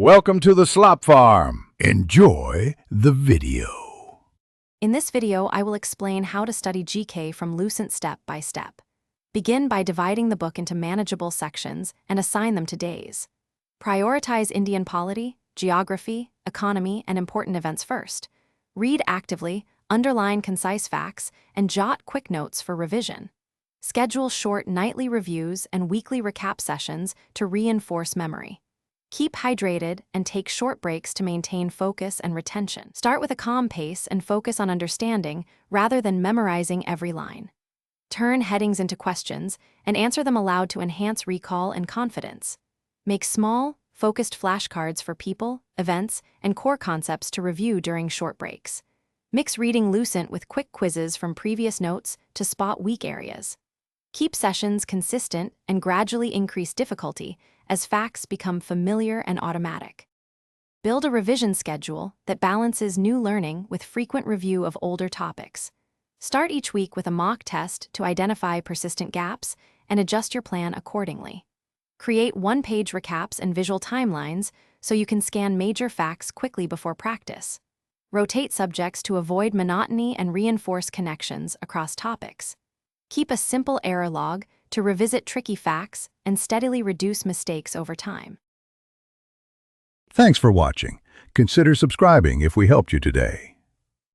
Welcome to the Slop Farm. Enjoy the video. In this video, I will explain how to study GK from Lucent step by step. Begin by dividing the book into manageable sections and assign them to days. Prioritize Indian polity, geography, economy, and important events first. Read actively, underline concise facts, and jot quick notes for revision. Schedule short nightly reviews and weekly recap sessions to reinforce memory. Keep hydrated and take short breaks to maintain focus and retention. Start with a calm pace and focus on understanding rather than memorizing every line. Turn headings into questions and answer them aloud to enhance recall and confidence. Make small, focused flashcards for people, events, and core concepts to review during short breaks. Mix reading Lucent with quick quizzes from previous notes to spot weak areas. Keep sessions consistent and gradually increase difficulty as facts become familiar and automatic. Build a revision schedule that balances new learning with frequent review of older topics. Start each week with a mock test to identify persistent gaps and adjust your plan accordingly. Create one-page recaps and visual timelines so you can scan major facts quickly before practice. Rotate subjects to avoid monotony and reinforce connections across topics. Keep a simple error log to revisit tricky facts and steadily reduce mistakes over time. Thanks for watching. Consider subscribing if we helped you today.